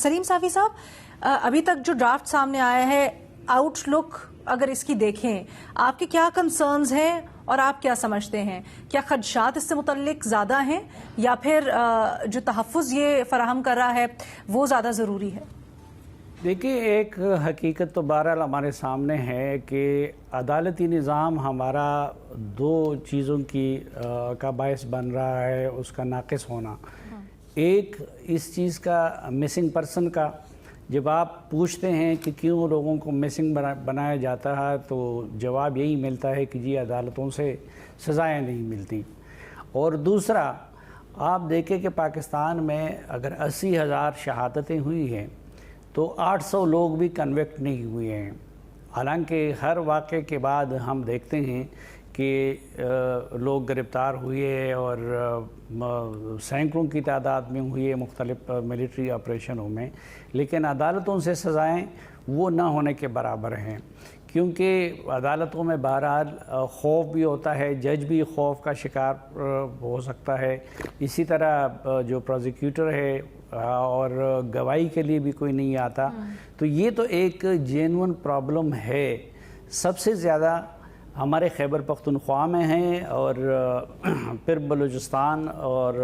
سلیم صافی صاحب, ابھی تک جو ڈرافٹ سامنے آیا ہے, آؤٹ لک اگر اس کی دیکھیں, آپ کے کیا کنسرنز ہیں اور آپ کیا سمجھتے ہیں؟ کیا خدشات اس سے متعلق زیادہ ہیں یا پھر جو تحفظ یہ فراہم کر رہا ہے وہ زیادہ ضروری ہے؟ دیکھیے, ایک حقیقت تو بہرحال ہمارے سامنے ہے کہ عدالتی نظام ہمارا دو چیزوں کا باعث بن رہا ہے, اس کا ناقص ہونا. ایک اس چیز کا مسنگ پرسن کا, جب آپ پوچھتے ہیں کہ کیوں لوگوں کو مسنگ بنایا جاتا ہے تو جواب یہی ملتا ہے کہ جی عدالتوں سے سزائیں نہیں ملتی. اور دوسرا, آپ دیکھیں کہ پاکستان میں اگر 80,000 شہادتیں ہوئی ہیں تو 800 لوگ بھی کنوکٹ نہیں ہوئے ہیں. حالانکہ ہر واقعے کے بعد ہم دیکھتے ہیں کہ لوگ گرفتار ہوئے اور سینکڑوں کی تعداد میں ہوئے مختلف ملٹری آپریشنوں میں, لیکن عدالتوں سے سزائیں وہ نہ ہونے کے برابر ہیں. کیونکہ عدالتوں میں بہرحال خوف بھی ہوتا ہے, جج بھی خوف کا شکار ہو سکتا ہے, اسی طرح جو پروزیکیوٹر ہے اور گواہی کے لیے بھی کوئی نہیں آتا. تو یہ تو ایک جینون پرابلم ہے. سب سے زیادہ ہمارے خیبر پختونخوا میں ہیں اور پھر بلوچستان اور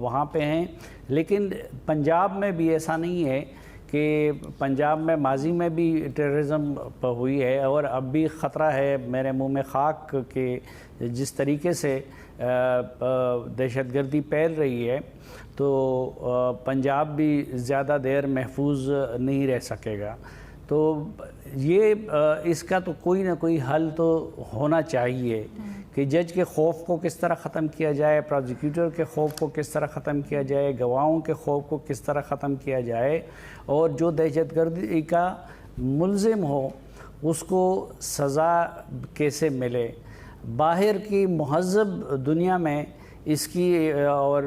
وہاں پہ ہیں, لیکن پنجاب میں بھی ایسا نہیں ہے کہ پنجاب میں ماضی میں بھی ٹیررزم ہوئی ہے اور اب بھی خطرہ ہے میرے منہ میں خاک کہ جس طریقے سے دہشت گردی پھیل رہی ہے تو پنجاب بھی زیادہ دیر محفوظ نہیں رہ سکے گا. تو یہ اس کا تو کوئی نہ کوئی حل تو ہونا چاہیے کہ جج کے خوف کو کس طرح ختم کیا جائے, پروزیکیوٹر کے خوف کو کس طرح ختم کیا جائے, گواہوں کے خوف کو کس طرح ختم کیا جائے, اور جو دہشت گردی کا ملزم ہو اس کو سزا کیسے ملے. باہر کی مہذب دنیا میں اس کی اور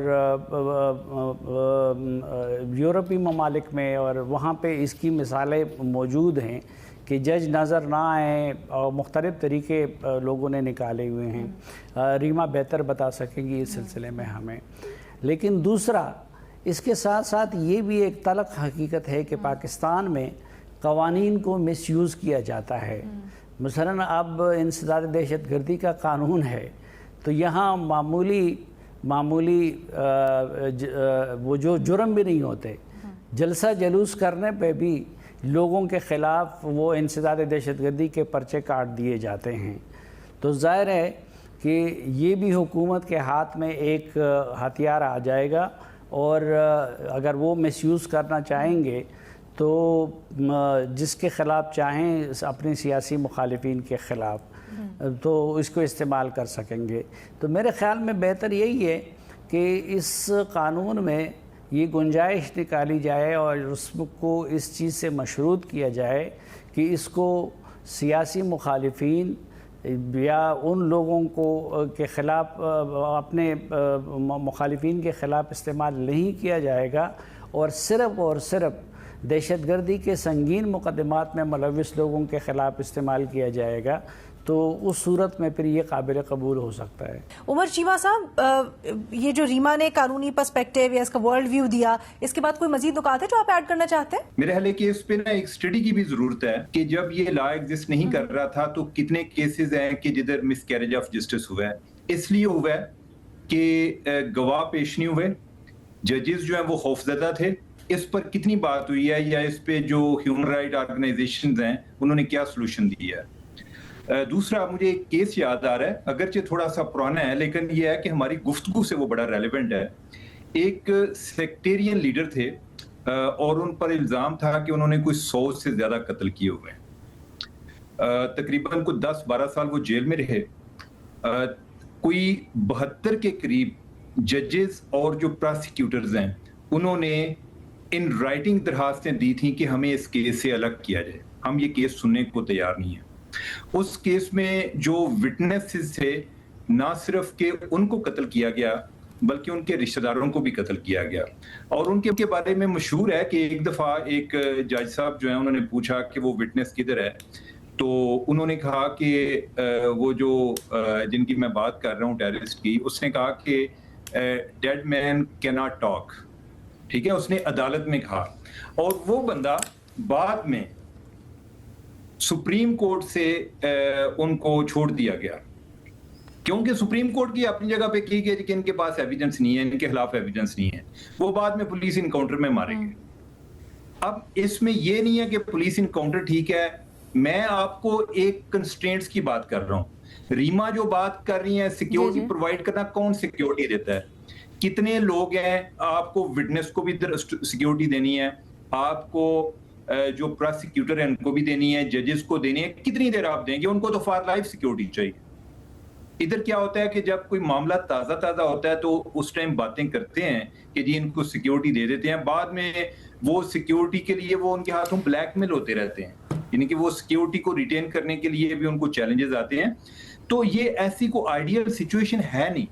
یورپی ممالک میں اور وہاں پہ اس کی مثالیں موجود ہیں کہ جج نظر نہ آئیں اور مختلف طریقے لوگوں نے نکالے ہوئے ہیں. ریما بہتر بتا سکیں گی اس سلسلے میں ہمیں. لیکن دوسرا, اس کے ساتھ ساتھ یہ بھی ایک تلخ حقیقت ہے کہ پاکستان میں قوانین کو مس یوز کیا جاتا ہے. مثلاً اب انسداد دہشت گردی کا قانون ہے تو یہاں معمولی وہ جو جرم بھی نہیں ہوتے, جلسہ جلوس کرنے پہ بھی لوگوں کے خلاف وہ انسداد دہشت گردی کے پرچے کاٹ دیے جاتے ہیں. تو ظاہر ہے کہ یہ بھی حکومت کے ہاتھ میں ایک ہتھیار آ جائے گا, اور اگر وہ مس یوز کرنا چاہیں گے تو جس کے خلاف چاہیں اپنے سیاسی مخالفین کے خلاف تو اس کو استعمال کر سکیں گے. تو میرے خیال میں بہتر یہی ہے کہ اس قانون میں یہ گنجائش نکالی جائے اور اس کو اس چیز سے مشروط کیا جائے کہ اس کو سیاسی مخالفین یا ان لوگوں کے خلاف, اپنے مخالفین کے خلاف استعمال نہیں کیا جائے گا, اور صرف دہشت گردی کے سنگین مقدمات میں ملوث لوگوں کے خلاف استعمال کیا جائے گا. تو اس صورت میں پھر یہ قابل قبول ہو سکتا ہے. عمر چیمہ صاحب, یہ جو ریما نے قانونی پرسپیکٹیو یا اس کا ورلڈ ویو دیا, اس کے بعد کوئی مزید نکات ہے جو آپ ایڈ کرنا چاہتے ہیں؟ میرے خیال ہے کہ اس پہ نا ایک اسٹڈی کی بھی ضرورت ہے کہ جب یہ لا ایگزسٹ نہیں کر رہا تھا تو کتنے کیسز ہیں کہ جدھر مس کیریج آف جسٹس ہوا ہے. اس لیے ہوا ہے کہ گواہ پیش نہیں ہوئے, ججز جو ہیں وہ خوفزدہ تھے. اس پر کتنی بات ہوئی ہے یا اس پہ جو ہیومن رائٹ آرگنائزیشنز ہیں انہوں نے کیا سلوشن دیا ہے. دوسرا, مجھے ایک کیس یاد آ رہا ہے, اگرچہ تھوڑا سا پرانا ہے لیکن یہ ہے کہ ہماری گفتگو سے وہ بڑا ریلیونٹ ہے. ایک سیکٹیرین لیڈر تھے اور ان پر الزام تھا کہ انہوں نے کوئی 100 سے زیادہ قتل کیے ہوئے ہیں. تقریباً کوئی 10-12 سال وہ جیل میں رہے. کوئی 72 کے قریب ججز اور جو پراسیکیوٹرز ہیں انہوں نے ان رائٹنگ درخواستیں دی تھیں کہ ہمیں اس کیس سے الگ کیا جائے, ہم یہ کیس سننے کو تیار نہیں ہیں. اس کیس میں جو وٹنسز تھے نہ صرف کہ ان کو قتل کیا گیا بلکہ ان کے رشتہ داروں کو بھی قتل کیا گیا. اور ان کے بارے میں مشہور ہے کہ ایک دفعہ ایک جج صاحب جو ہیں انہوں نے پوچھا کہ وہ وٹنس کدھر ہے, تو انہوں نے کہا کہ وہ جو جن کی میں بات کر رہا ہوں ٹیررسٹ کی, اس نے کہا کہ ڈیڈ مین کی ناٹ ٹاک. ٹھیک ہے, اس نے عدالت میں کہا, اور وہ بندہ بعد میں سپریم کورٹ سے ان کو چھوڑ دیا گیا, کیونکہ سپریم کورٹ کی اپنی جگہ پہ کی گئی کہ ان کے پاس ایویڈنس نہیں ہے, ان کے خلاف ایویڈنس نہیں ہے, وہ بعد میں پولیس انکاؤنٹر میں مارے گئے. اب اس میں یہ نہیں ہے کہ پولیس انکاؤنٹر ٹھیک ہے, میں آپ کو ایک کنسٹرینٹس کی بات کر رہا ہوں. ریما جو بات کر رہی ہیں سیکیورٹی پرووائڈ کرنا, کون سیکیورٹی دیتا ہے, کتنے لوگ ہیں, آپ کو وٹنس کو بھی سیکیورٹی دینی ہے, آپ کو جو پروسیکیوٹر ہیں ان کو بھی دینی ہے, ججز کو دینی ہے, کتنی دیر آپ دیں گے, ان کو تو فار لائف سیکیورٹی چاہیے. ادھر کیا ہوتا ہے کہ جب کوئی معاملہ تازہ ہوتا ہے تو اس ٹائم باتیں کرتے ہیں کہ جی ان کو سیکیورٹی دے دیتے ہیں, بعد میں وہ سیکیورٹی کے لیے وہ ان کے ہاتھوں بلیک میل ہوتے رہتے ہیں, یعنی کہ وہ سیکیورٹی کو ریٹین کرنے کے لیے بھی ان کو چیلنجز آتے ہیں. تو یہ ایسی کو آئیڈیل سچویشن ہے نہیں,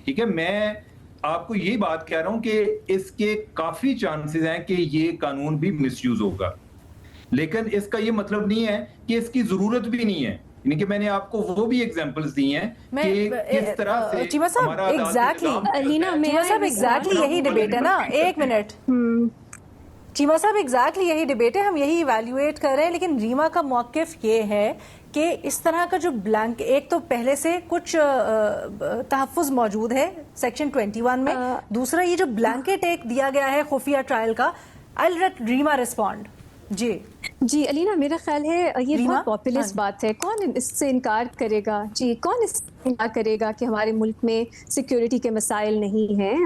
ٹھیک ہے. میں آپ کو یہی بات کہہ رہا ہوں کہ اس کے کافی چانسز ہیں کہ یہ قانون بھی مس یوز ہوگا, لیکن اس کا یہ مطلب نہیں ہے کہ اس کی ضرورت بھی نہیں ہے. یعنی کہ میں نے آپ کو وہ بھی ایگزامپلز دی ہیں کہ کس طرح سے چیمہ صاحب ایگزیکٹلی یہی ڈیبیٹ ہے نا. ایک منٹ چیمہ صاحب, ایگزیکٹلی یہی ڈیبیٹ ہے, ہم یہی ایویلیویٹ کر رہے ہیں. لیکن ریما کا موقف یہ ہے کہ اس طرح کا جو بلینک, ایک تو پہلے سے کچھ تحفظ موجود ہے سیکشن 21 میں, دوسرا یہ جو بلینکٹ ایک دیا گیا ہے خفیہ ٹرائل کا. I'll let Reema respond. جی علینا, میرا خیال ہے یہ بہت پاپولسٹ بات ہے, کون اس سے انکار کرے گا, جی کون اس سے انکار کرے گا کہ ہمارے ملک میں سیکیورٹی کے مسائل نہیں ہیں.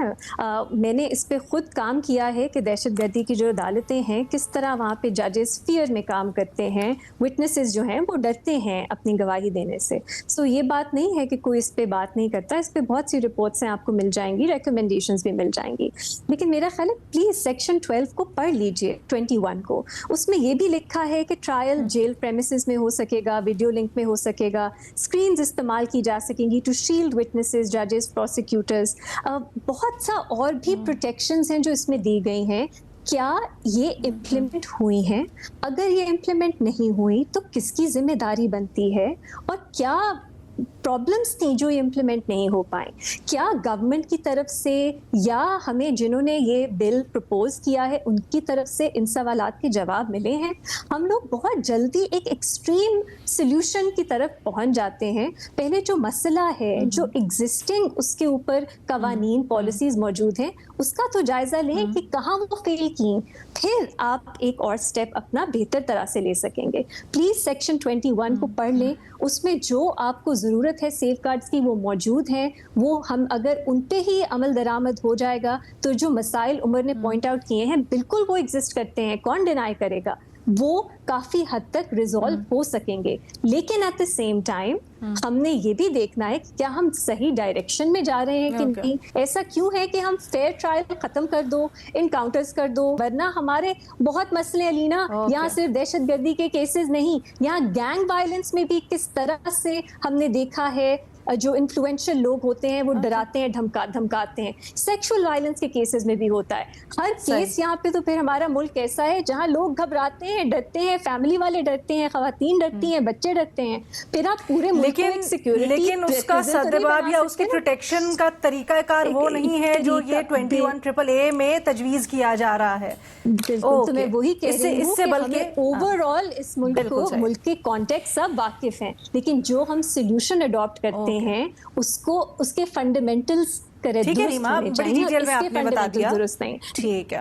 میں نے اس پہ خود کام کیا ہے کہ دہشت گردی کی جو عدالتیں ہیں کس طرح وہاں پہ ججز فیئر میں کام کرتے ہیں, وٹنسز جو ہیں وہ ڈرتے ہیں اپنی گواہی دینے سے. سو یہ بات نہیں ہے کہ کوئی اس پہ بات نہیں کرتا, اس پہ بہت سی رپورٹس ہیں آپ کو مل جائیں گی, ریکمنڈیشنز بھی مل جائیں گی. لیکن میرا خیال ہے پلیز سیکشن 12 کو پڑھ لیجئے, 21 کو. اس میں یہ بھی لکھا ہے کہ ٹرائل جیل پریمیسز میں ہو سکے گا, ویڈیو لنک میں ہو سکے گا, اسکرینز استعمال کی جا سکیں گی ٹو شیلڈ وٹنسز, ججز, پروسیکیوٹرز. بہت سا اور بھی پروٹیکشنز ہیں جو اس میں دی گئی ہیں. کیا یہ امپلیمنٹ ہوئی ہیں؟ اگر یہ امپلیمنٹ نہیں ہوئی تو کس کی ذمہ داری بنتی ہے, اور کیا پرابلمس تھیں جو امپلیمنٹ نہیں ہو پائیں؟ کیا گورنمنٹ کی طرف سے یا ہمیں جنہوں نے یہ بل پرپوز کیا ہے ان کی طرف سے ان سوالات کے جواب ملے ہیں؟ ہم لوگ بہت جلدی ایک ایکسٹریم سلیوشن کی طرف پہنچ جاتے ہیں. پہلے جو مسئلہ ہے, جو ایگزسٹنگ اس کے اوپر قوانین, پالیسیز موجود ہیں, اس کا تو جائزہ لیں کہ کہاں وہ فیل کی, پھر آپ ایک اور سٹیپ اپنا بہتر طرح سے لے سکیں گے. پلیز سیکشن 21 کو پڑھ لیں, اس میں جو آپ کو ضرورت ہے سیف گارڈز کی وہ موجود ہیں. وہ ہم اگر ان پہ ہی عمل درآمد ہو جائے گا تو جو مسائل عمر نے پوائنٹ آؤٹ کیے ہیں بالکل وہ ایگزسٹ کرتے ہیں, کون ڈینائی کرے گا, وہ کافی حد تک ریزالو ہو سکیں گے. لیکن ایٹ دا سیم ٹائم ہم نے یہ بھی دیکھنا ہے کہ کیا ہم صحیح ڈائریکشن میں جا رہے ہیں کہ نہیں. ایسا کیوں ہے کہ ہم فیئر ٹرائل ختم کر دو, انکاؤنٹرز کر دو, ورنہ ہمارے بہت مسئلے علینا, یہاں صرف دہشت گردی کے کیسز نہیں, یہاں گینگ وائلنس میں بھی کس طرح سے ہم نے دیکھا ہے جو انفلوئنشل لوگ ہوتے ہیں وہ ڈراتے ہیں, دھمکاتے ہیں. سیکشول وائلنس کے کیسز میں بھی ہوتا ہے. ہر کیس یہاں پہ تو پھر ہمارا ملک ایسا ہے جہاں لوگ گھبراتے ہیں, ڈرتے ہیں, فیملی والے ڈرتے ہیں, خواتین ڈرتی ہیں, بچے ڈرتے ہیں. پھر آپ پورے ملک کو ایک سیکیورٹی, لیکن اس کا سدباب یا اس کی پروٹیکشن کا طریقہ کار وہ نہیں ہے جو یہ 21AA میں تجویز کیا جا رہا ہے. بالکل, تو میں وہی کہہ رہی ہوں کہ ہمیں اوور آل اس ملک کو, ملک کے کانٹیکٹ سب واقف ہیں, لیکن جو ہم سولوشن اڈاپٹ کرتے ہیں اس کو, اس کے فنڈامنٹلز کرے درست ہونے چاہیے, اس کے فنڈامنٹل درست نہیں. ٹھیک ہے.